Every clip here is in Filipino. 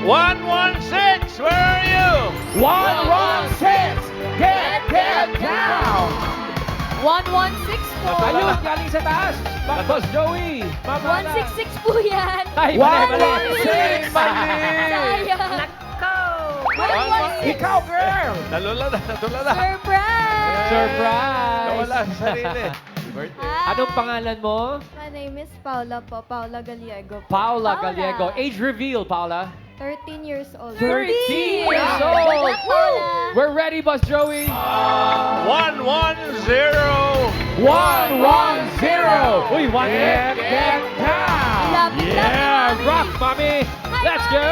116, where are you? 116! Get down! 116 po. Ayun, galing sa taas. Boss Joey. 166 po yan. Ay, mali. 116! Sayang. Ikaw, girl! Natulala na. Surprise! Surprise! Nawala sa sarili. Birthday. Hi. Anong pangalan mo? My name is Paula po, Paula Gallego po. Paula Paula. Gallego. Age reveal, Paula. 13 years old. 13 years Good old. luck, Paula. We're ready, Boss Joey. 110. 110. Uy, 1 Get down. Lapit, Yeah, lapit, rock, mommy. Hi, Let's go.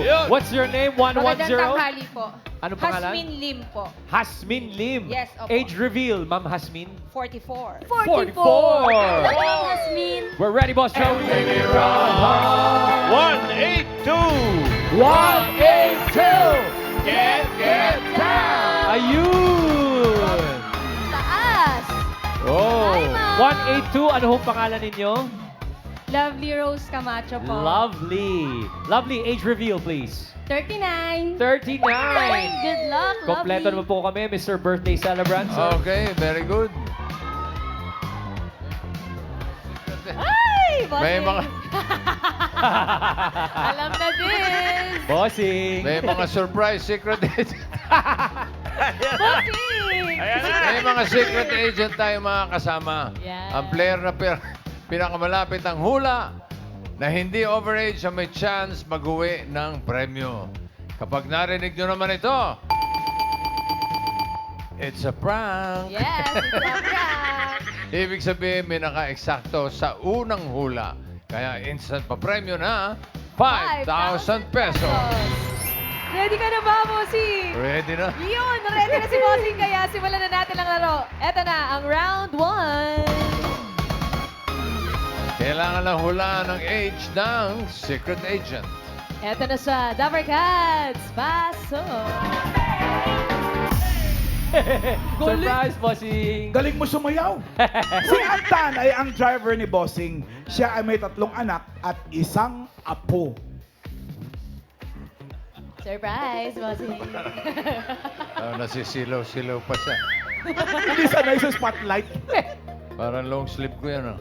Yun. What's your name? 110? Magandang tanghali po. Anong pangalan? Hasmin Lim po. Hasmin Lim. Yes, opo. Age reveal, Ma'am Hasmin. 44. 44. 44. Good luck, Hasmin. We're ready, Boss Joey. 182. 182. Get down. Ayun. Taas. Oh. Hi, Ma'am. 182. Ano hong pangalan ninyo? Lovely Rose Camacho po. Lovely. Lovely. Age reveal, please. 39. 39. Good luck, Kompleto lovely. naman po kami, Mr. Birthday Celebrant. Okay, very good. Ay! May mga Alam na din. Bossing. may mga surprise secret agent. Bossing! Ayan na. May mga secret agent tayo mga kasama. Yeah. Ang player na pinakamalapit ang hula na hindi overage ang may chance mag-uwi ng premyo. Kapag narinig nyo naman ito, it's a prank. Yes, it's a prank. Ibig sabihin, may naka-eksakto sa unang hula. Kaya instant pa premyo na 5,000 pesos. Ready ka na ba, Bossing? Ready na? Yun! Ready na si Bossing, kaya simulan na natin ang laro. Eto na, ang round 1. Kailangan lang hulaan ang age ng secret agent. Eto na siya, Dabber Cats! Pasok! Surprise, Bossing. Galing mo sumayaw. Si Antan ay ang driver ni Bossing. Siya ay may 3 anak at 1 apo. Surprise, Bossing! Nasisilaw-silaw pa siya. Hindi sanay sa spotlight. Parang long sleeve ko yan, oh.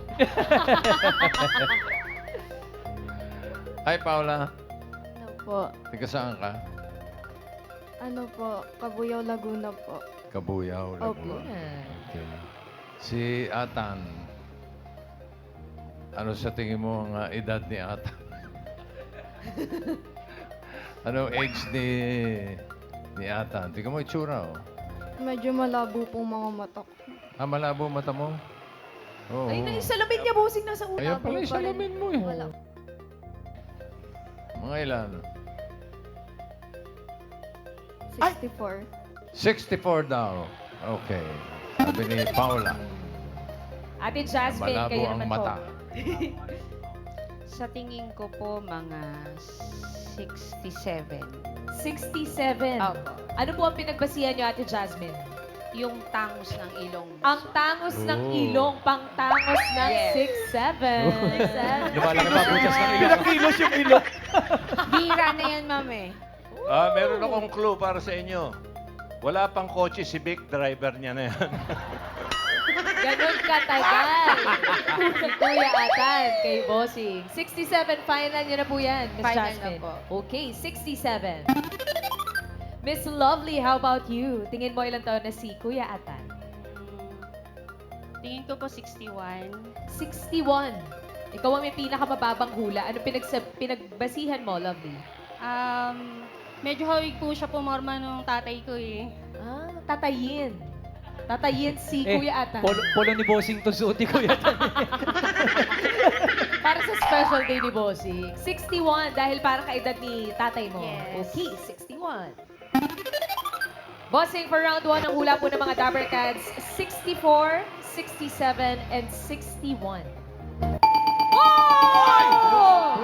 Hi, Paula. Ano po? Tika saan ka? Ano po? Cabuyao, Laguna po. Kabuyaw, Opo. Laguna. Okay. Si Atan. Ano sa tingin mo ang edad ni Atan? Anong age ni Atan? Tingnan mo itsura, oh. Medyo malabo pong mga mata ko. Malabo mata mo? Oo. Ay, yung salamin niya, Bossing, nasa una. Ayan pala yung salamin mo, eh. Wala. Mga ilan? 64. 64 daw. Okay. Sabi ni Paula. Ate Jasmine, Malabo kayo ang naman mata. po. Sa tingin ko po, mga 67. 67. Opo. Ano po ang pinagbasihan niyo, Ate Jasmine? Yung tangos ng ilong. Ang tangos ng Oh. ilong, pangtangos ng Yes. 6'7". Lumalaki pa butas ng ilong. Pinakilos yung ilok. Bira na yan, ma'am eh. Meron akong clue para sa inyo. Wala pang kotse si Vic, driver niya na yan. Ganon katagal. Si Kuya Atan kay Bossing. 67, final niyo na po yan, Miss Final na Jasmine. po. Okay, 67. Miss Lovely, how about you? Tingin mo ilang taon na si Kuya Atan? Tingin ko po 61. 61. Ikaw ang may pinakamababang hula. Ano pinagbasihan mo, Lovely? Medyo hawig po siya pumorma nung tatay ko eh. Ah, tatayin. Tatayin si Eh, Kuya Atan. Polo ni Bossing to suoti ko yan. Para sa special day ni Bossing. 61 dahil para kaedad ni tatay mo. Yes. Okay, 61. Bossing, for round 1, ang hula po ng mga Dabber Cats, 64, 67, and 61. Oh!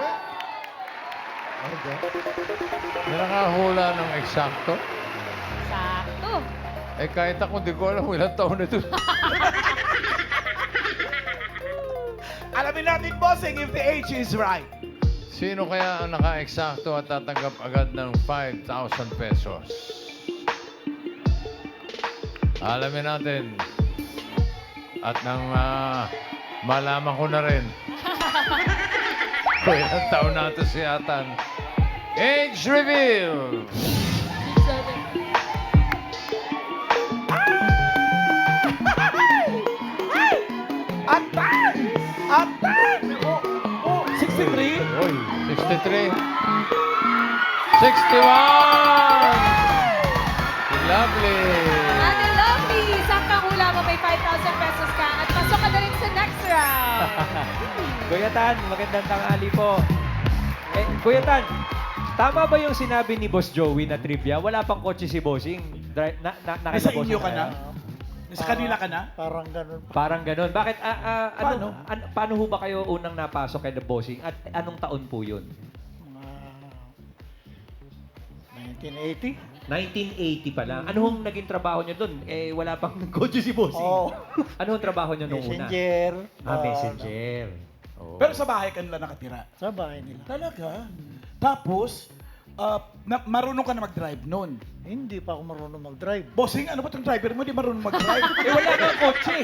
May nakahula ng eksakto? Sakto. Eh kahit ako, di ko alam kung ilang taon na ito. Alamin natin, Bossing, if the age is right. Sino kaya ang naka-eksakto at tatanggap agad ng 5,000 pesos? Alamin natin. At nang malaman ko na rin. Kung ilang taon na ito si Atan. Age reveal! Atan! Atan! Oh, 63? 63. 61! Lovely! Ate Lovely, saktang hula mo may 5,000 pesos ka at pasok ka na rin sa next round. Kuya Tan, magandang tanghali po. Kuya Tan, tama ba yung sinabi ni Boss Joey na trivia? Wala pang kotse si Bossing. Nasa inyo ka na? Nasa kanila ka na? Parang ganun. Parang ganun. Bakit? Paano? Paano ho ba kayo unang napasok kay The Bossing? At anong taon po yun? Mga 1980? 1980 pa lang. Ano hong naging trabaho nyo doon? Eh, wala pang kotse si Bossing. Oo. Ano hong trabaho nyo nung una? Messenger. Messenger. Oh. Pero sa bahay ka nila nakatira? Sa bahay nila. Talaga? Tapos, marunong ka na mag-drive noon. Hindi pa ako marunong mag-drive. Bossing, ano ba itong driver mo? Di marunong mag-drive. Eh, wala kang kotse.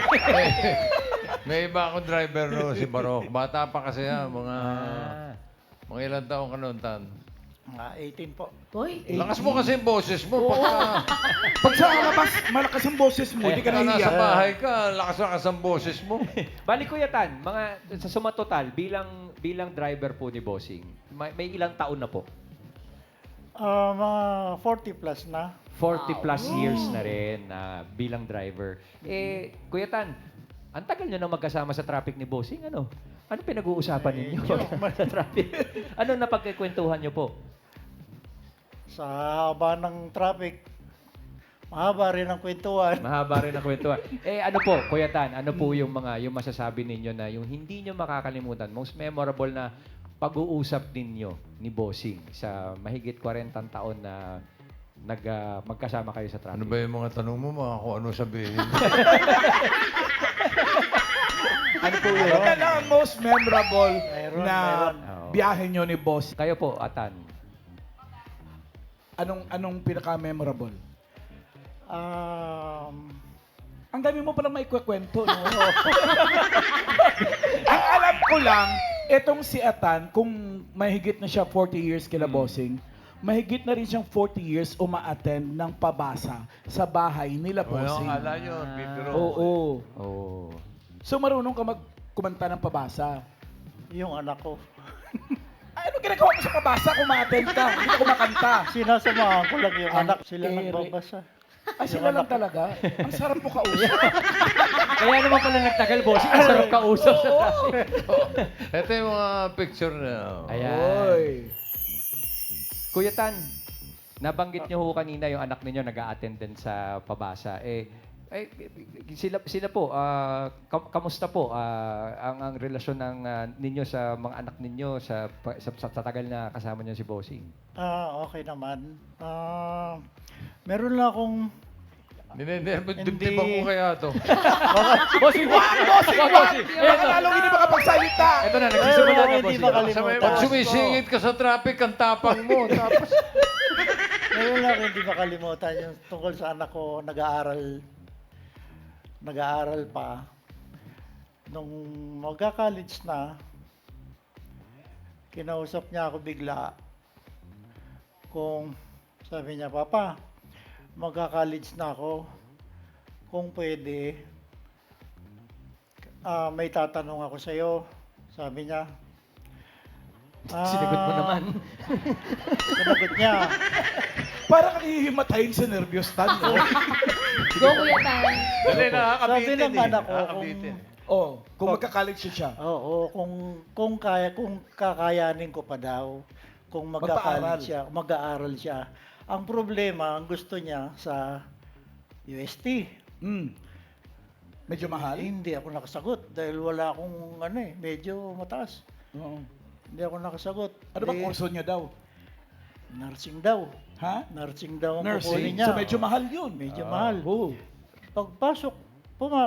May iba akong driver no, si Barok. Bata pa kasi yan, mga ilang taong ka noon, Tan. Mga 18 po. Boy, Lakas mo kasi yung boses mo. Pagka Pag sa labas, malakas ang boses mo, di ka nasa nahiya. bahay ka, lakas ang boses mo. Balik Kuya Tan, sa suma total, bilang driver po ni Bossing, may ilang taon na po? Mga 40 plus na. 40 plus years na rin na bilang driver. Eh, Kuya Tan, ang tagal nyo na magkasama sa traffic ni Bossing, ano? Ano pinag-uusapan ninyo sa traffic? Ano napagkikwentuhan nyo po? Sa haba ng traffic, mahaba rin ang kwentuhan. Mahaba rin ang kwentuhan. Eh, ano po, Kuya Tan, ano po yung masasabi ninyo na yung hindi nyo makakalimutan, most memorable na pag-uusap ninyo ni Bossing sa mahigit 40 taon na magkasama kayo sa traffic? Ano ba yung mga tanong mo, mga kung ano sabihin? Ano po Ano yun? ka lang ang most memorable Meron. na biyahe nyo ni Boss? Kayo po, Atan. Anong pinaka-memorable? Um, Ang dami mo palang maikwekwento, no? Ang alam ko lang, etong si Atan, kung mahigit na siya 40 years kila Bossing, mahigit na rin siyang 40 years uma-attend ng pabasa sa bahay nila Bossing. Ano, akala nyo, bibiro. Oo. Oh. So marunong ka kumanta ng pabasa. yung anak ko. Ay, ano ginagawa mo sa pabasa kung ma-attend ka? Hindi ka kumakanta. Sinasamahan ko lang yung Ang anak. Sila ere. nagbabasa. Ay, sila lang talaga. Ang sarap mo kausap. Kaya naman pala nagtagal, Bossing. Ang sarap kausap sa traffic. Ito yung mga picture na. Ayan. Oy. Kuya Tan, nabanggit niyo ho kanina yung anak ninyo nag-a-attend din sa pabasa. Sila po, kamusta po ang relasyon ng ninyo sa mga anak ninyo sa tagal na kasama niyo si Bossing? Okay naman. Meron lang akong... Dibdib ako kaya to. Bossing! Bossing! Baka lalong hindi makapagsalita. Ito na, nagsisimula na, Hindi Bossing. makalimutan. Pag sumisingit ka sa traffic, ang tapang mo. Tapos, Meron lang akong hindi makalimutan yung tungkol sa anak ko nag-aaral pa. Nung magka-college na, kinausap niya ako bigla kung sabi niya, Papa, magka-college na ako. Kung pwede, may tatanong ako sa'yo. Sabi niya. Sinagot mo naman. Sinagot niya. Parang kang hihimatayin sa nervyos, Tan. No? go Kuya Tan. Dali, Sabi nakakabitin ng anak ko, Nakakabitin. Oh, kung magka-college siya. Oo, kung kakayanin ko pa daw, kung magka-college siya, mag-aaral siya. Ang problema, ang gusto niya sa UST. Medyo mahal? Hindi ako nakasagot dahil wala akong medyo mataas. Oo. Hindi ako nakasagot. Ano ba kurso niya daw? Nursing daw. Ha? Nursing daw ang kukunin Nursing? niya. So medyo mahal yun. Medyo mahal. Oo. Pagpasok,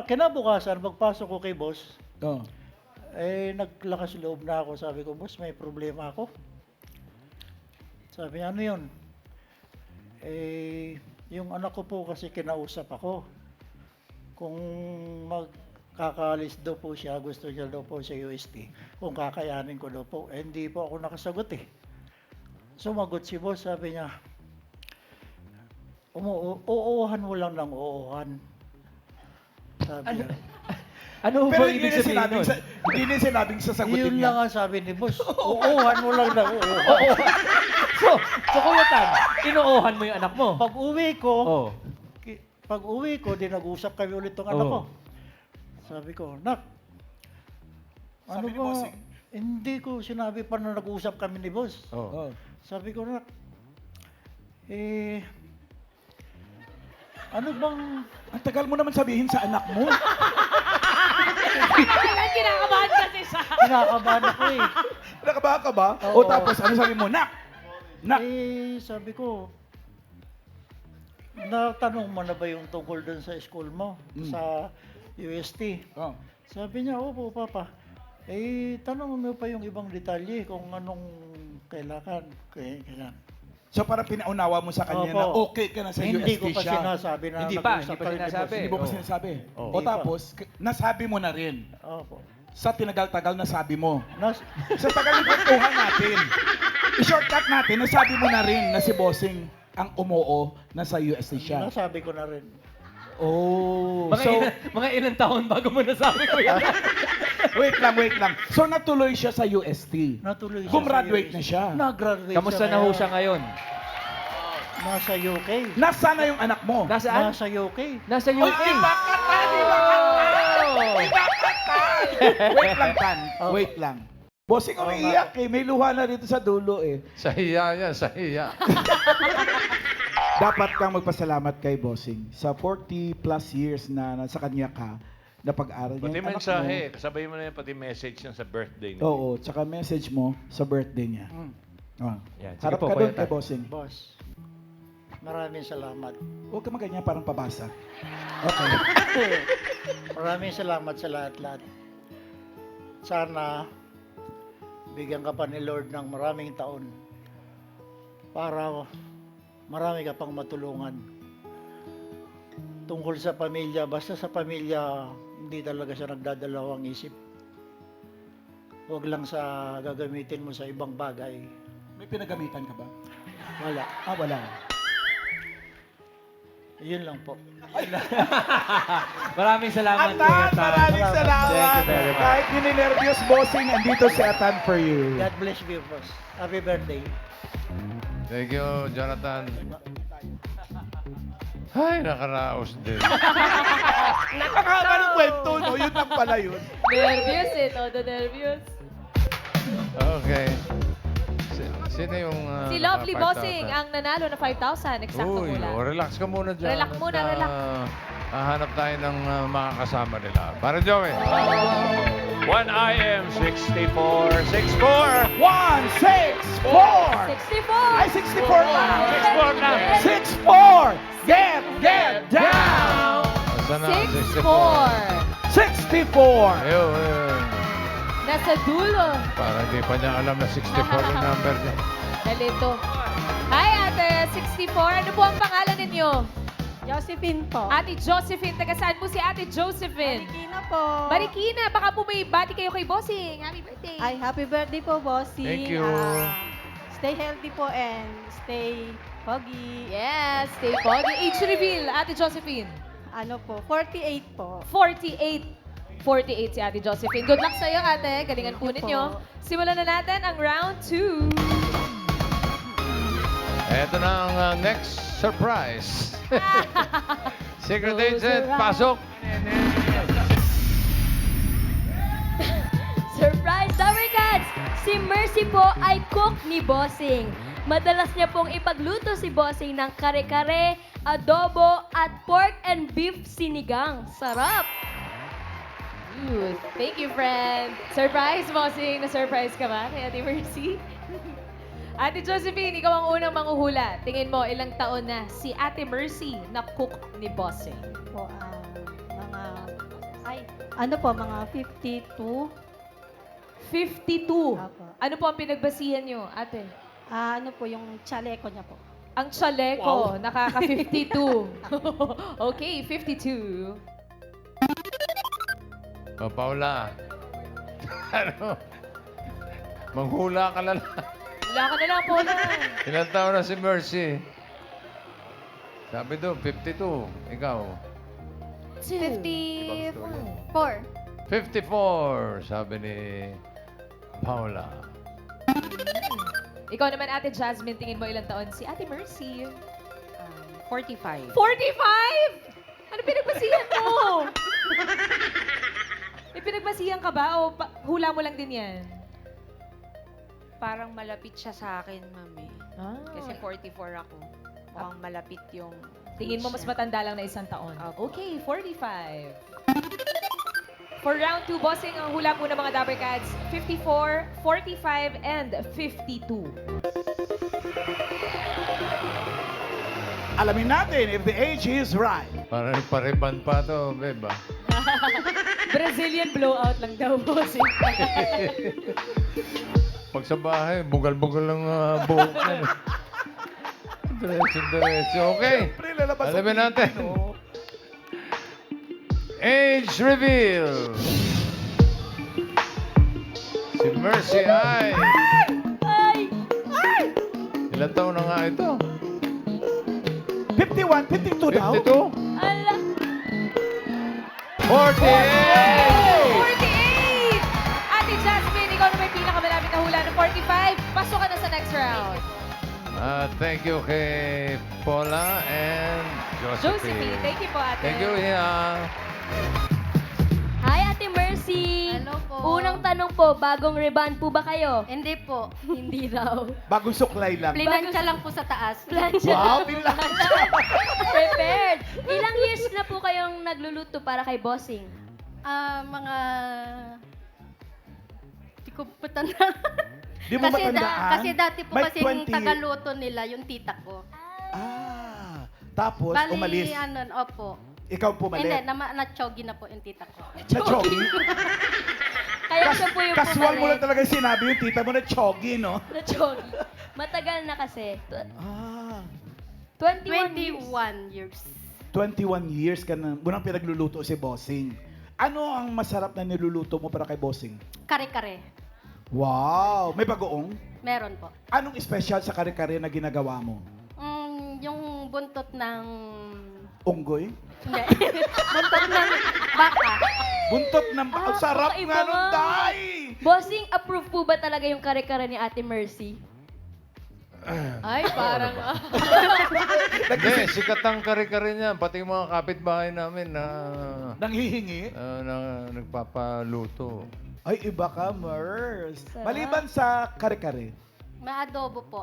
kinabukasan, pagpasok ko kay boss, Oh. naglakas loob na ako. Sabi ko, boss, may problema ako. Sabi niya, ano yun? Yung anak ko po kasi kinausap ako. Kung magkakalis daw po siya, gusto niya daw po sa UST. Kung kakayanin ko daw po. Hindi po ako nakasagot eh. Sumagot si boss, sabi niya, uuhan mo lang ng uuhan. Sabi niya. Ano Pero ba hindi ibig na sabihin sinabing, nun? hindi na sinabing sasagutin Yun niya. lang ang sabi ni boss. Uuhan mo lang ng uuhan. So Kuya Tan, inuuhan mo yung anak mo? Pag uwi ko, Oh. di nag-usap kami ulit ng anak ko. Oo. Sabi ko, Nak, ano Sabi ni ba? Bossing. Hindi ko sinabi pa na nag-usap kami ni boss. Oh. Sabi ko, Nak, ano bang, Ang tagal mo naman sabihin sa anak mo. Kinakabahan kasi siya. kinakabahan ako eh. Nakabahan ka ba? Oo. O tapos, ano sabi mo? Nak! Sabi ko, natanong mo na ba yung tungkol doon sa school mo? Sa UST? Oh. Sabi niya, opo, Papa. Tanong mo pa yung ibang detalye kung anong kailangan. So parang pinaunawa mo sa kanya na Opo. okay ka na sa Hindi UST ko pa siya. sinasabi na Hindi pa nag-usap kami ni sinasabi. boss. Hindi mo pa Oh. sinasabi. Oh. O tapos, nasabi mo na rin. Opo. Sa tinagal-tagal nasabi mo. Nas, Sa tagal ng kwentuhan natin, i-shortcut natin, nasabi mo na rin na si Bossing ang umuo na sa UST siya. nasabi ko na rin. Oh. Mga ilang taon bago mo nasabi ko yan? wait lang. So natuloy siya sa UST. Natuloy siya Gumraduate sa na siya. Nag-graduate Kamusta na ho siya ngayon? Nasa UK. Nasaan na yung anak mo? Nasaan? Nasa UK. Nasa UK. Wait lang, Tan. Wait lang. Bossing umiiyak eh. May luha na rito sa dulo eh. Sa hiya yan, sa hiya. Dapat kang magpasalamat kay Bossing sa 40 plus years na nasa kanya ka na pag-aral niya. Pati yung anak mensahe, kasabay mo na yan pati message niya sa birthday mo. niya. Oo, tsaka message mo sa birthday niya. Oh. Yan, sige Harap po, ka Kuya doon kay Tan. Bossing. Boss, maraming salamat. Huwag ka magganyan, parang pabasa. Okay. Maraming salamat sa lahat-lahat. Sana bigyan ka pa ni Lord ng maraming taon para marami ka pang matulungan. Tungkol sa pamilya, basta sa pamilya, hindi talaga siya nagdadalawang isip. Huwag lang sa gagamitin mo sa ibang bagay. May pinagamitan ka ba? Wala. Wala. Yun lang po. Maraming salamat, Kuya Atan, Tan. maraming salamat. Thank you very much. Kahit gininervyos Bossing, andito si Atan for you. God bless you, boss. Happy birthday. Thank you, Jonathan. Ay, nakaraos din. Nakakaba ng kwento, no? Yun lang pala yun. Nervyos eh, todo nervyos. Okay. Sino yung... Si Lovely 5,000? Bossing ang nanalo na 5,000. Eksakto Uy, mula. relax ka muna dyan. Relax muna, At, relax. Hahanap tayo ng mga kasama nila. Para Joey. 1IM 6464. 1, 6, 4! 64! Ay, 64 lang! 64 na. 64! Get down! Saan na? 64! 64! Ayun, ayun. Nasa dulo. Para hindi pa niya alam na 64 yung number niya. Nalito. Hi, Ate 64. Ano po ang pangalan ninyo? Josephine po. Ate Josephine. Taga saan po si Ate Josephine? Marikina po. Marikina. Baka po may bati kayo kay Bossing. Happy birthday. Ay, happy birthday po, Bossy. Thank you. Stay healthy po and stay foggy. Yes. Stay foggy. Age reveal, Ate Josephine. Ano po, 48 po. 48. 48 si Ate Josephine. Good luck sa iyo, Ate. Galingan po Thank you ninyo. po. Simulan na natin ang round 2. Ito na ang next surprise. Secret Close agent, your eyes. pasok. Surprise, Summer Cats! Si Mercy po ay cook ni Bossing. Madalas niya pong ipagluto si Bossing ng kare-kare, adobo, at pork and beef sinigang. Sarap! Ooh, thank you, friend. Surprise, Bossing. Na-surprise ka ba kay Ate Mercy? Ate Josephine, ikaw ang unang manghuhula. Tingin mo, ilang taon na si Ate Mercy na cook ni Bossing? Po, mga 52. 52. Apo. Ano po ang pinagbasihan nyo, ate? Ano po, yung chaleco niya po. Ang chaleco, nakaka-52. Okay, 52. Paula. Ano? Manghula ka na lang. Wala ka na lang po na. Ilang taon na si Mercy? Sabi doon, 52. Ikaw? 54. 54, sabi ni Paula. Ikaw naman, ate Jasmine, tingin mo ilang taon? Si ate Mercy. 45. 45? Ano pinagbasihan mo? May pinagbasihan ka ba o hula mo lang din yan? Parang malapit siya sa akin, mami. Ah. Kasi 44 ako. Mukhang malapit yung... Tingin mo mas siya. matanda lang na isang taon. Opo. Okay, 45. For round 2, bossing, ang hula po ng mga Dabber Cats, 54, 45, and 52. Alamin natin if the age is right. Parang pariban pa to, beba. Brazilian blowout lang daw, bossing. Pag sa bahay, bugal-bugal lang buhok na. Diretso. Okay. Siyempre, lalabas ang Alamin TV, natin. no? Age reveal. Si Mercy ay... Ay! Ilan taon na nga ito? 51, 52 daw? 52? Ala! 48! 48! Ate Jasmine, ikaw na may pinakamalapit na hula ng 45. Pasok ka na sa next round. Thank you kay Paula and Josephine, thank you po, ate. Thank you, Hia. Hi, Ate Mercy! Hello po. Unang tanong po, bagong reband po ba kayo? Hindi po. Hindi raw. Bagong suklay lang. Plinansya lang po sa taas. Plancha. Wow, pinlansya. Prepared. Ilang years na po kayong nagluluto para kay Bossing? Mga... Di ko po tanda. Di mo matandaan? Kasi dati po May kasi 20 tagaluto nila, yung tita ko. Tapos Bali, umalis. opo. Ikaw pumalit. Hindi, na-chogi na po yung tita ko. Na-chogi? Kaya siya po yung Kasual mo lang pumalit. talaga sinabi yung tita mo na chogi, no? Na-chogi. Matagal na kasi. Ah, 21 years. 21 years. 21 years ka na. Unang pinagluluto si Bossing. Ano ang masarap na niluluto mo para kay Bossing? Kare-kare. Wow! May bagoong? Meron po. Anong special sa kare-kare na ginagawa mo? Yung buntot ng... Unggoy? Hindi. buntot ng baka. Buntot ng... Ah, Ang sarap kakaiba nga nun, nga. Day! Bossing, approve po ba talaga yung kare-kare ni Ate Mercy? Ay, parang... Hindi, sikat ang kare-kare niya. Pati yung mga kapitbahay namin na, Nanghihingi? na nagpapaluto. Ay, iba ka, Mers. Sarap. Maliban sa kare-kare. May adobo po.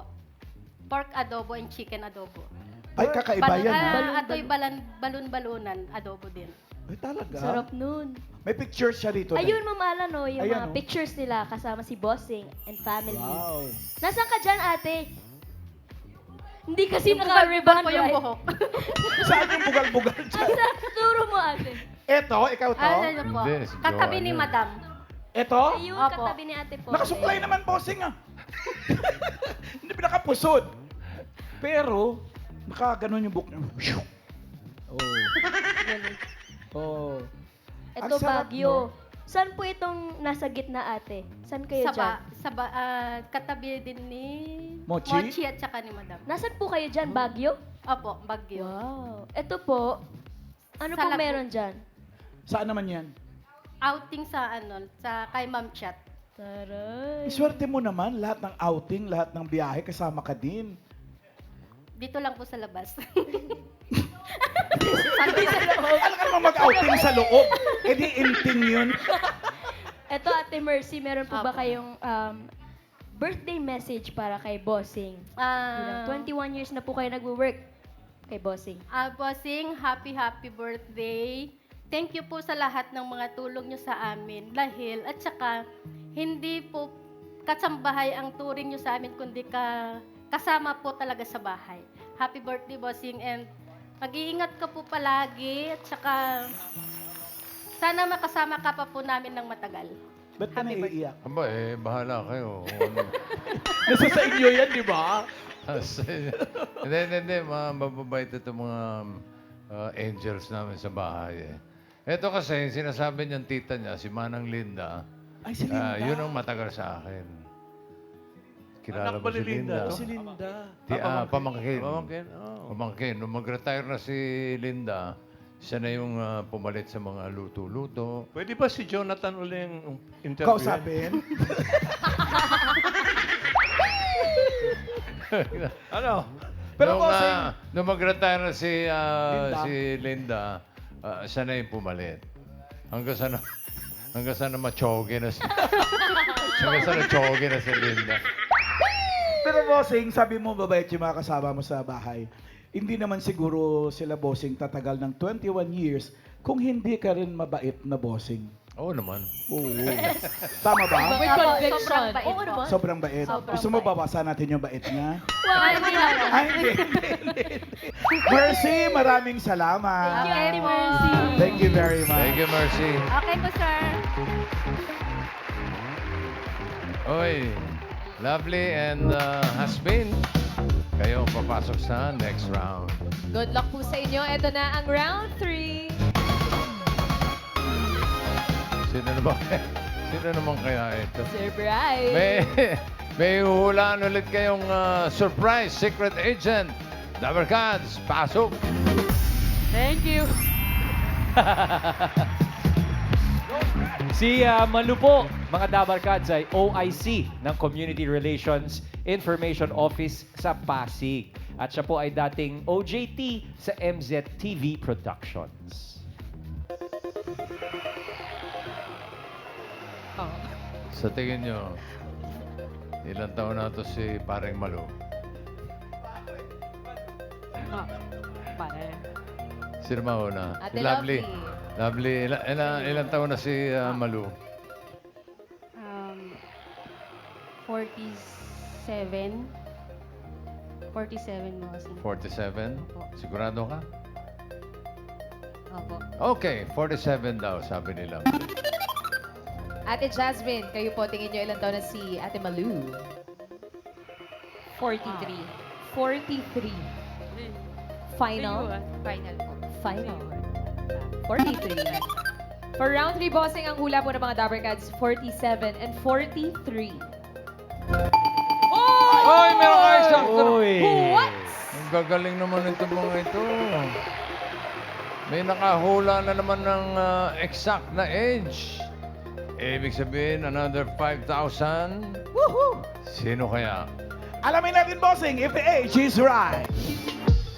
Pork adobo and chicken adobo. Ay, kakaiba yan, ha? Ato'y balon-balunan, adobo din. Ay, talaga? Sarap nun. May pictures siya dito. Day. Ayun, Ma'am Ala, no, yung Ayan, mga oh. pictures nila kasama si Bossing and family. Wow. Nasaan ka dyan, ate? Hindi kasi Yung naka-reband, bugal-bugal po yung right? buhok. Saan yung bugal-bugal dyan? Asa, turo mo, ate. Eto, ikaw to? Ano po? Hindi, si Katabi ni Joanna. madam. Eto? Ayun, Opo. katabi ni ate po. Nakasuklay naman, Bossing, ah. Hindi pinakapusod. Pero, nakaganon yung book niya. Oh. Oh. Ito, Ang sarap, Baguio. Saan po itong nasa gitna, ate? Saan kayo dyan? Katabi din ni Mochi? at saka ni madam. Nasaan po kayo dyan, Baguio? Opo, Baguio. Wow. Ito po, ano Sa po Lagu- meron dyan? Saan naman yan? Outing sa kay Ma'am Chat. Taray. Swerte mo naman, lahat ng outing, lahat ng biyahe, kasama ka din. Dito lang po sa labas. Alam ka naman mag-outing sa loob. Eh di inting yun. Ito, Ate Mercy, meron po ba Opo. kayong birthday message para kay Bossing? Bilang 21 years na po kayo nagwo-work kay Bossing. Bossing, happy birthday. Thank you po sa lahat ng mga tulong nyo sa amin. Dahil, at saka, hindi po kasambahay ang turing nyo sa amin, kundi kasama po talaga sa bahay. Happy birthday, Bossing, and mag-iingat ka po palagi, at saka, sana makasama ka pa po namin ng matagal. Ba't ka Happy birthday. naiiyak? Aba, bahala kayo. Ano. Nasa sa inyo yan, di ba? Hindi. Mababait ito mga angels namin sa bahay. Ito kasi, sinasabi niyang tita niya, si Manang Linda, Ay, si Linda. yun ang matagal sa akin. Kilala Anak mo ba ni si Linda? Linda? Si Linda. Pamangkin. Pamangkin, oh. Pamangkin. Nung mag-retire na si Linda, siya na yung pumalit sa mga luto-luto. Pwede ba si Jonathan uling interview? Kausapin. Ano? Pero nung, bossing, nung mag-retire na si Linda. Linda, siya na yung pumalit. Hanggang sa na machoge na si hanggang sa na-choge na si Linda. pero bossing, sabi mo mabait yung mga kasama mo sa bahay. Hindi naman siguro sila bossing tatagal ng 21 years kung hindi ka rin mabait na bossing. Oo naman. Oo. Tama ba? With Opo, conviction. sobrang bait Oo po. naman. Sobrang bait. Sobrang Gusto mo bait. babasahan natin yung bait niya? Wow, hindi naman. Ay, hindi. Mercy, maraming salamat. Thank you, Mercy. Thank you very much. Thank you, Mercy. Okay po, sir. Oy, Lovely and Hasbin, kayo papasok sa next round. Good luck po sa inyo. Ito na ang round 3. Sino naman kaya ito? Surprise! May huhulaan ulit kayong surprise secret agent. Dabber Cats, pasok! Thank you. Si Malu po, mga Dabarkads, ay OIC ng Community Relations Information Office sa Pasig. At siya po ay dating OJT sa MZTV Productions. Sa tingin nyo, ilang taon na to si Paring Malu? Sino mauna? Ate Si Lovely. Lovely. Lovely, ilang taon na si Malu? 47. 47 mo kasi. 47? Sigurado ka? Opo. Okay, 47 daw, sabi ni Lovely. Ate Jasmine, kayo po tingin nyo ilang taon na si Ate Malu? 43. 43. Final? Final po. Final. 43. For round 3, bossing ang hula po ng mga Dabbercats, 47 and 43. Oy, meron kayo isang Uy! What? Ang gagaling naman ito mga ito. May nakahula na naman ng exact na age. Ibig sabihin, another 5,000. Woohoo! Sino kaya? Alamin natin, bossing, if the age is right.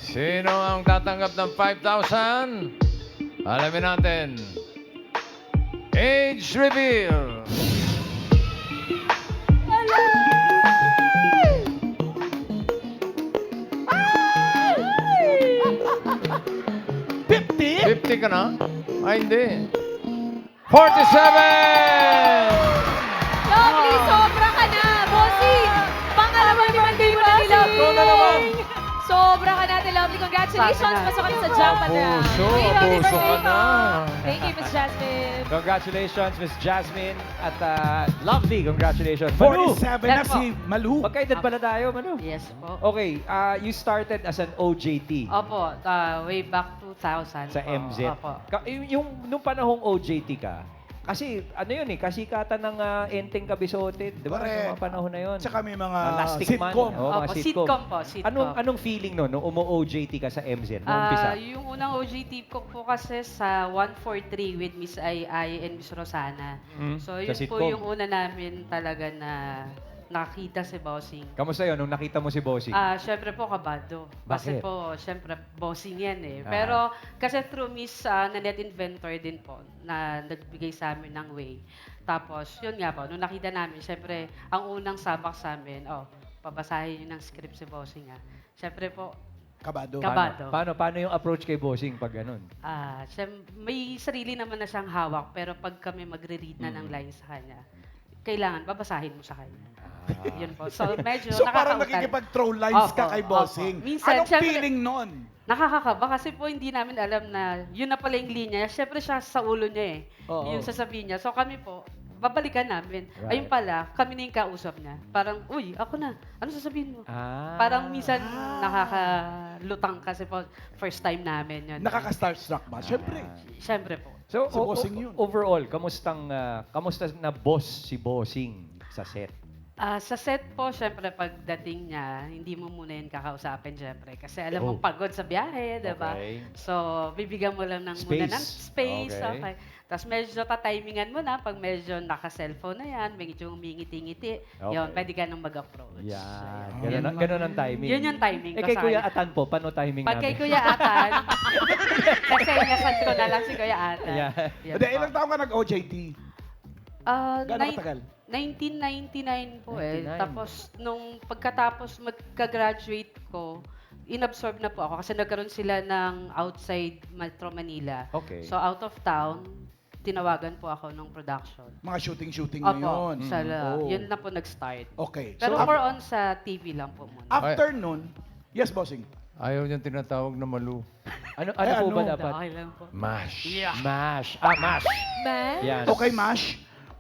Sino ang tatanggap ng 5,000? Alamin natin. Age reveal. $50? 50 ka na? Ay, hindi. 47! Lovely, sobra ka na, bossing! Pangalawang limanding mo na ni Lovely. Sobra ka na, Ate Lovely. Congratulations. Pasok ka na sa jackpot round. Abuso, Ay, happy abuso ka birthday na. po. Thank you, Miss Jasmine. Congratulations, Miss Jasmine. At Lovely, congratulations. Malu! 47 na si Malu. Magkaedad pala tayo, Malu. Yes po. Okay, you started as an OJT Opo, way back 2000 sa po. MZ. Opo. Nung panahong OJT ka, kasi ano yun eh, kasikatan ng Enteng Kabisote, di ba? Correct. Yung mga panahon na yun. Tsaka may mga Plastic Man. sitcom. Oo, mga Opo, sitcom po, sitcom. Anong feeling no, nung umo-OJT ka sa MZ? Nung umpisa? Yung unang OJT ko po kasi sa 143 with Miss Ai and Miss Rosana. Mm, So sa yun po sitcom. yung una namin talaga na nakita si Bossing. Kamusta yun nung nakita mo si Bossing? Syempre po kabado. Kasi Bakit? po, syempre Bossing yan eh. Ah. Pero kasi through Miss Nanette Inventor din po na nagbigay sa amin ng way. Tapos, yun nga po, nung nakita namin, syempre, ang unang sabak sa amin, pabasahin yun ng script si Bossing Syempre po, Kabado. Kabado. Paano yung approach kay Bossing pag ganun? may sarili naman na siyang hawak, pero pag kami magre-read na ng lines sa kanya, kailangan babasahin mo sa kanya. Yun po. So, medyo So parang nakakautal. nakikipag-throw lines ka Opo, kay bossing. opo. Minsan, Anong syempre- feeling nun? Nakakakaba kasi po hindi namin alam na yun na pala yung linya. Siyempre siya sa ulo niya eh. Oo. Yung sasabihin niya. So kami po, babalikan namin. Right. Ayun pala, kami na yung kausap niya. Parang, uy, ako na. Ano sasabihin mo? Ah. Parang minsan nakakalutang kasi po, first time namin yun. Nakaka-starstruck ba? Siyempre. Siyempre po. So, Si Bossing yun. overall, kamusta na boss si Bossing sa set? Sa set po, syempre, pagdating niya, hindi mo muna yun kakausapin, syempre. Kasi alam mo, Oh. pagod sa biyahe, di ba? Okay. So, bibigyan mo lang muna ng Space. space. Okay. Okay. Tapos medyo tatimingan mo na pag medyo naka-cellphone na yan, medyo umingiti-ngiti. Okay. Yun, pwede ka nang mag-approach. Yan. Ayun. Ganun ang timing. Yun yung timing Eh, ko kay sa Kuya kanya. Atan po, paano timing Pag kay namin? Kuya Atan, kasi nasad ko na lang si Kuya Atan. Yeah. Yan Hindi, po. ilang taon ka nag-OJT? Gaano Nine- katagal? 1999 po 99. Tapos, nung pagkatapos magka-graduate ko, inabsorb na po ako kasi nagkaroon sila ng outside Metro Manila. Okay. So, out of town, tinawagan po ako ng production. Mga shooting-shooting na yun. Opo, Oh. yun na po nag-start. Okay. Pero So, more on sa TV lang po muna. after nun, yes, bossing. Ayaw niyang tinatawag na malu. Ano Ay, po ba ano? dapat? Okay lang po. Mash. Mash. Mash. Man? Yan. Okay, Mash.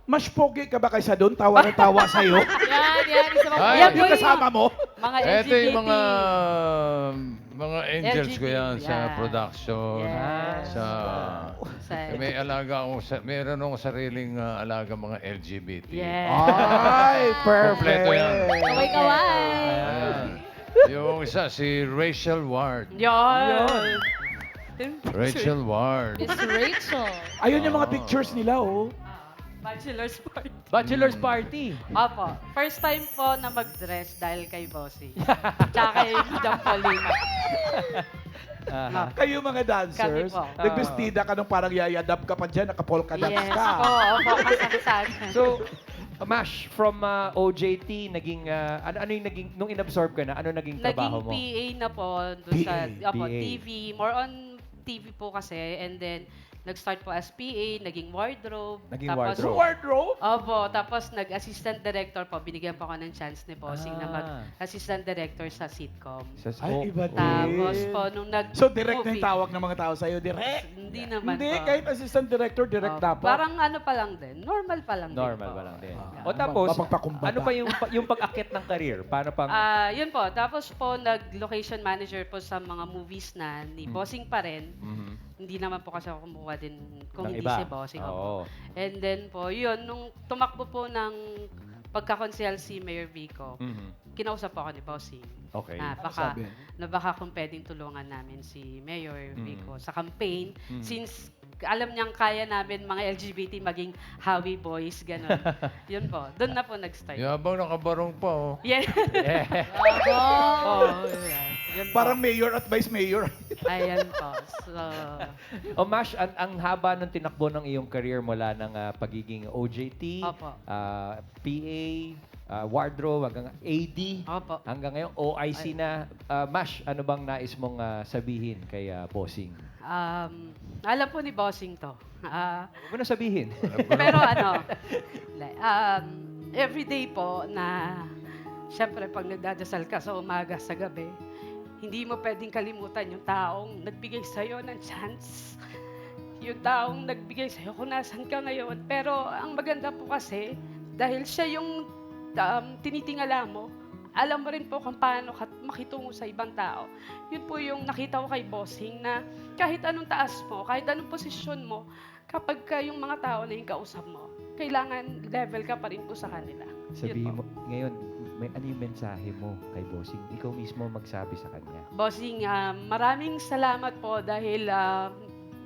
Mas pogi ka ba kaysa doon? Tawa na tawa sa'yo? Yan. Isa pa Ay, Yan po Yung kasama mo? Mga Ito LGBT. yung mga angels ko yan sa Yeah. production. Yes. Sa, Sa- may alaga ako, meron akong sariling alaga mga LGBT. Yeah. Ay, Kompleto perfect. yan. Kaway-kaway. Ayan. Yung isa, si Rachel Ward. Yan. Rachel Ward. Miss Rachel. Ayun yung mga pictures nila, oh. Bachelor's party. Bachelor's party. Opo. First time po na mag-dress dahil kay Bossy. Tsaka kay Madam Paulina. Aha. Kayo mga dancers, Kami po. nagbestida ka nung parang yayadap ka pa dyan, nakapolka dots Yes ka. po. Opo, kasaksan. So, Mash, from OJT, naging, ano yung naging, nung inabsorb ka na, ano naging Naging trabaho mo? PA na po doon sa opo, PA. TV. More on TV po kasi. And then, nag-start po as PA, naging wardrobe. Naging tapos, wardrobe. Wardrobe? Opo, tapos nag-assistant director po. Binigyan po ako ng chance ni Bossing na Ah. mag-assistant director sa sitcom. Ay, iba din. Tapos po, nung nag So, direct na yung tawag ng mga tao sa'yo? Direct? Hindi naman Hindi, po. kahit assistant director, direct Oh, dapat. Parang ano pa lang din. Normal pa lang din Normal po. ba lang din? Ah. O tapos, Mapagpakumbaba. ano pa yung pag-akit ng career? Paano pang... Yun po. Tapos po, nag-location manager po sa mga movies na ni Bossing pa rin. Mhm. Hindi naman po kasi ako kumuha din kung Ng hindi iba? si Bossing. Oo. Opo. And then po, yun, nung tumakbo po ng pagkakonsel si Mayor Vico, Mhm. kinausap po ako ni Bossing. Okay. sabi? Na baka kung pwedeng tulungan namin si Mayor Mm. Vico sa campaign Mm. since alam niyang kaya namin mga LGBT maging Howie boys, gano'n. Yun po. Doon na po nag-start. Yabang nakabarong pa, oh. Yeah. Yeah. Oh, yeah. Yun po. Parang mayor at vice mayor. Ayan po. So, O Mash, ang haba ng tinakbo ng iyong career mula ng pagiging OJT, Opo. PA, wardrobe, hanggang AD, Opo. hanggang ngayon OIC na. Mash, ano bang nais mong sabihin kay Bossing? alam po ni Bossing to. Huwag mo na sabihin. Pero ano, everyday po na, syempre pag nagdadasal ka sa umaga, sa gabi, hindi mo pwedeng kalimutan yung taong nagbigay sa'yo ng chance. Yung taong nagbigay sa'yo kung nasan ka ngayon. Pero ang maganda po kasi, dahil siya yung tinitingala mo, alam mo rin po kung paano makitungo sa ibang tao. Yun po yung nakita ko kay Bossing na kahit anong taas mo, kahit anong posisyon mo, kapag yung mga tao na yung kausap mo, kailangan level ka pa rin po sa kanila. Yun Sabihin po. mo, ngayon, ano yung mensahe mo kay Bossing? Ikaw mismo magsabi sa kanya. Bossing, maraming salamat po dahil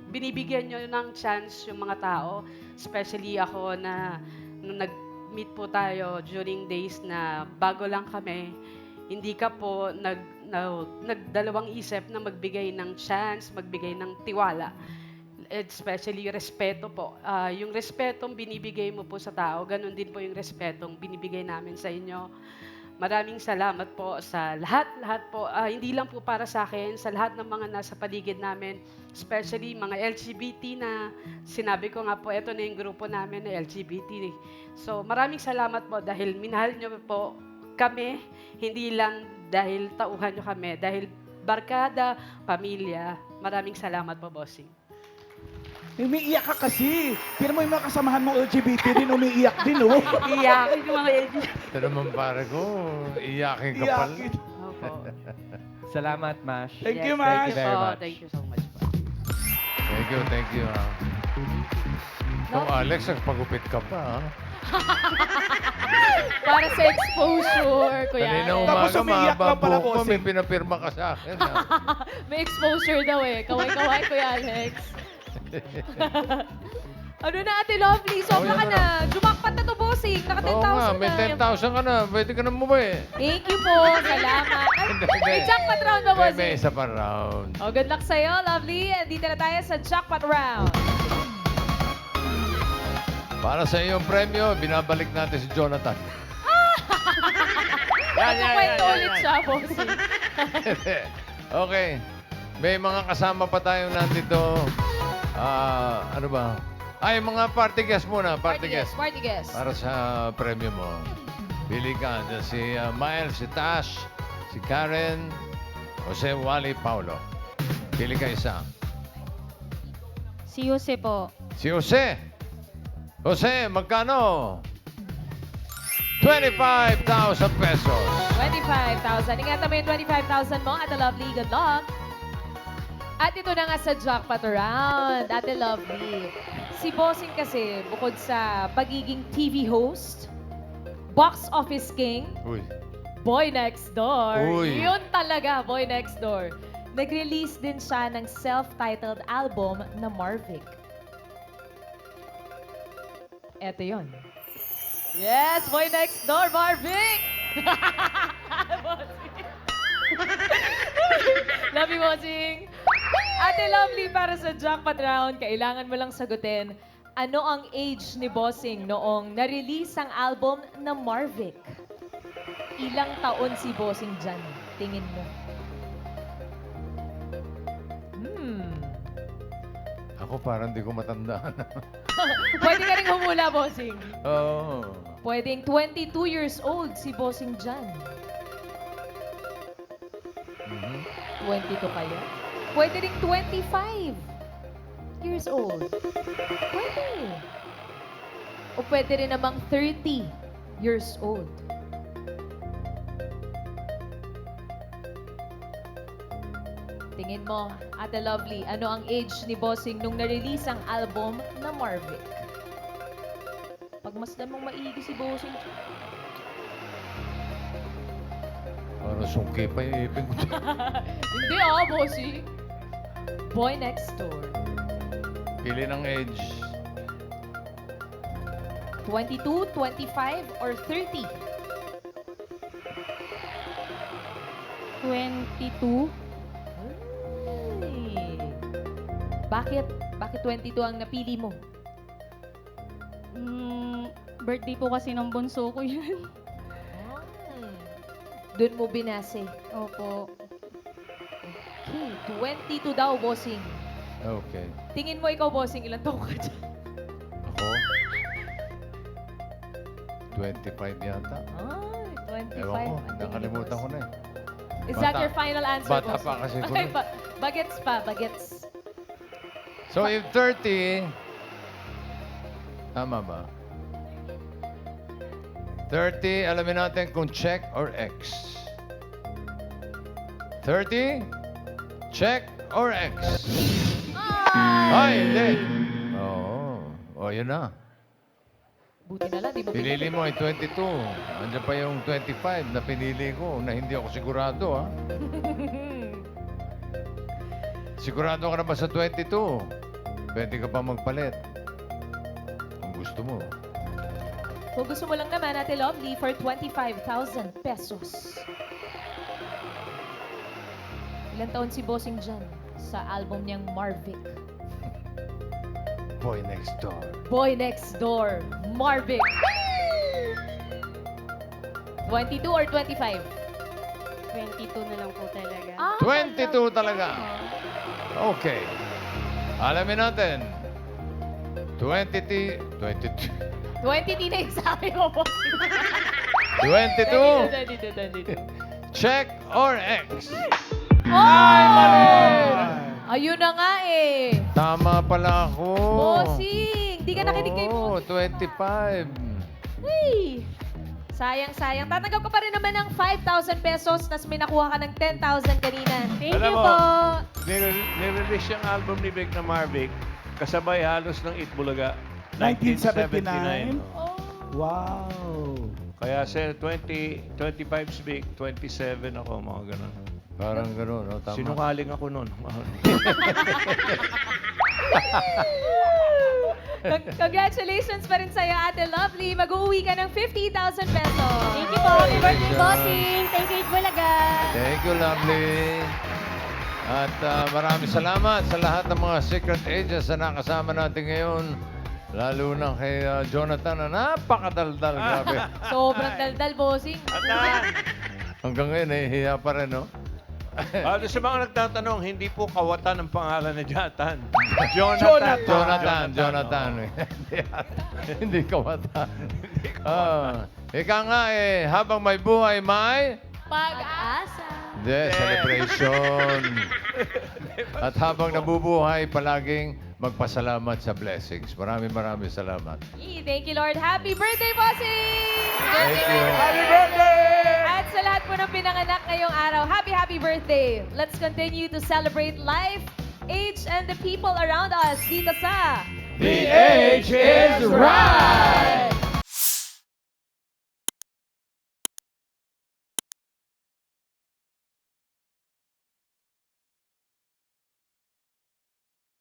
binibigyan nyo ng chance yung mga tao. Especially ako na nung nag-meet po tayo during days na bago lang kami, hindi ka po nagdalawang isip na magbigay ng chance, magbigay ng tiwala. Especially respeto po. Yung respetong binibigay mo po sa tao, ganun din po yung respetong binibigay namin sa inyo. Maraming salamat po sa lahat po. Hindi lang po para sa akin, sa lahat ng mga nasa paligid namin, especially mga LGBT na sinabi ko nga po, ito na yung grupo namin na LGBT. So maraming salamat po dahil minahal nyo po kami, hindi lang dahil tauhan nyo kami, dahil barkada, pamilya. Maraming salamat po, Bossing. Umiiyak ka kasi. Pero mo yung mga kasamahan mo LGBT din, umiiyak din, oh. Iyakin yung mga LG. Ito naman pare ko, iyakin ka pala. Iyakin. Opo. Salamat, Mash. Thank you, Thank Mash. you very po. much. Thank you so much po. Thank you. Ikaw, Alex, nagpagupit ka pa, ha? Para sa exposure, Kuya Kanina Alex. Tapos umaga, umiiyak mahaba lang pala, buhok ko, may bossing. pinapirma ka sa akin, ha? May exposure daw eh. Kaway-kaway, Kuya Alex. Ano na, Ate Lovely? Sobra ka na. Jumakpat na to, bossing. Naka 10,000 Oo nga, may na. 10,000 ka na. Pwede ka na bumuwi. Thank you po. Salamat. Ay, may jackpot round ba, May bossing? isa pa round. Oh, good luck sa'yo, Lovely. Dito na tayo sa jackpot round. Para sa iyong premyo, binabalik natin si Jonathan. Magkukwento ulit siya, bossing. Okay. May mga kasama pa tayo nandito. Ano ba? Ay, mga party guest muna. Party guest. Party guest. Para sa premyo mo. Pili ka. Si Miles, si Tash, si Karen, Jose, Wally, Paulo. Pili ka isa. Si Jose po. Si Jose. Jose, magkano? 25,000 pesos. 25,000. Ingatan mo yung 25,000 mo, Ate Lovely. Good luck. At ito na nga sa jackpot round, Ate Lovely. Si Bossing kasi, bukod sa pagiging TV host, box office king, Uy. boy next door. Uy. Yun talaga, boy next door. Nag-release din siya ng self-titled album na Marvic. Eto yun. Yes, boy next door, Marvic! Love you, Bossing. Ate Lovely, para sa jackpot round, kailangan mo lang sagutin, ano ang age ni Bossing noong na-release ang album na Marvic? Ilang taon si Bossing dyan? Tingin mo. Ako parang di ko matandaan. Pwede ka rin humula, Bossing. Oo. Pwedeng 22 years old si Bossing dyan. 22 kaya? Pwede rin 25 years old. Pwede. O pwede rin namang 30 years old. Tingin mo, Ate Lovely, ano ang age ni Bossing nung na-release ang album na Marvic? Pagmasdan mong maigi si Bossing. Parang sungki pa yung ipin ko. Hindi Bossing. Boy next door. Pili ng age. 22, 25, or 30? 22. Ay. Bakit? Bakit 22 ang napili mo? Birthday po kasi ng bunso ko yun. Doon mo binase. Opo. Okay, 22 daw, Bossing. Okay. Tingin mo ikaw, Bossing, ilan taon ka dyan? Ako? 25 yata. Ay, 25. Ewan ko, ang tingin ni nakalimutan ko Bossing. na eh. Is Bata. that your final answer, Bata Bossing? pa kasi ko Okay, nun. bagets pa, bagets. So if 30, tama ba? 30, alamin natin kung check or X. 30, check or X. Ay, hindi. Oo. O, yun na. Buti na lang, di mo Pinili mo ay 22. Andiyan pa yung 25 na pinili ko na hindi ako sigurado, ha? Sigurado ka na ba sa 22? Pwede ka pa magpalit. Kung gusto mo. Kung gusto mo lang naman, Ate Lovely, for 25,000 pesos. Ilan taon si Bossing dyan sa album niyang Marvic? Boy next door. Boy Next Door, Marvic. 22 or 25? 22 na lang po talaga. 22 talaga. Okay. Alamin natin. 22. 20 na yung sabi mo, Bossing. 22. 22. Check or X? Oh! Ayun na nga eh. tama pala ako. Bossing! Di ka nakinig kay Oo, Bossing. 25. Hey! Sayang. Tatanggap ka pa rin naman ng 5,000 pesos, tas may nakuha ka ng 10,000 kanina. Thank Alam you mo, po. Nirelease yung album ni Vic na Marvic, kasabay halos ng Eat Bulaga. 1979? Oh. Wow. Kaya sa 25 si Vic, 27 ako, mga ganun. Parang gano'n, no? Tama. Sinungaling ako nun. Congratulations pa rin sa'yo, Ate Lovely. Mag-uwi ka ng 50,000 pesos. Thank you po. Happy birthday, Congratulations. bossing. Thank you, Bulaga. Thank you, lovely. At maraming salamat sa lahat ng mga secret agents na nakasama natin ngayon. Lalo na kay Jonathan na napakadaldal. Grabe. Sobrang daldal, bossing. Hanggang ngayon, nahihiya pa rin, no? Doon sa mga nagtatanong, hindi po kawatan ang pangalan ni Jonathan. Jonathan. Jonathan. Hindi kawatan. Ika nga habang may buhay, may... Pag-asa. Hindi, celebration. At habang nabubuhay, palaging magpasalamat sa blessings. Maraming salamat. Thank you, Lord. Happy birthday, bossing! Thank you. Happy birthday! At sa lahat po ng pinanganak ngayong araw, happy birthday! Let's continue to celebrate life, age, and the people around us dito sa The age is right!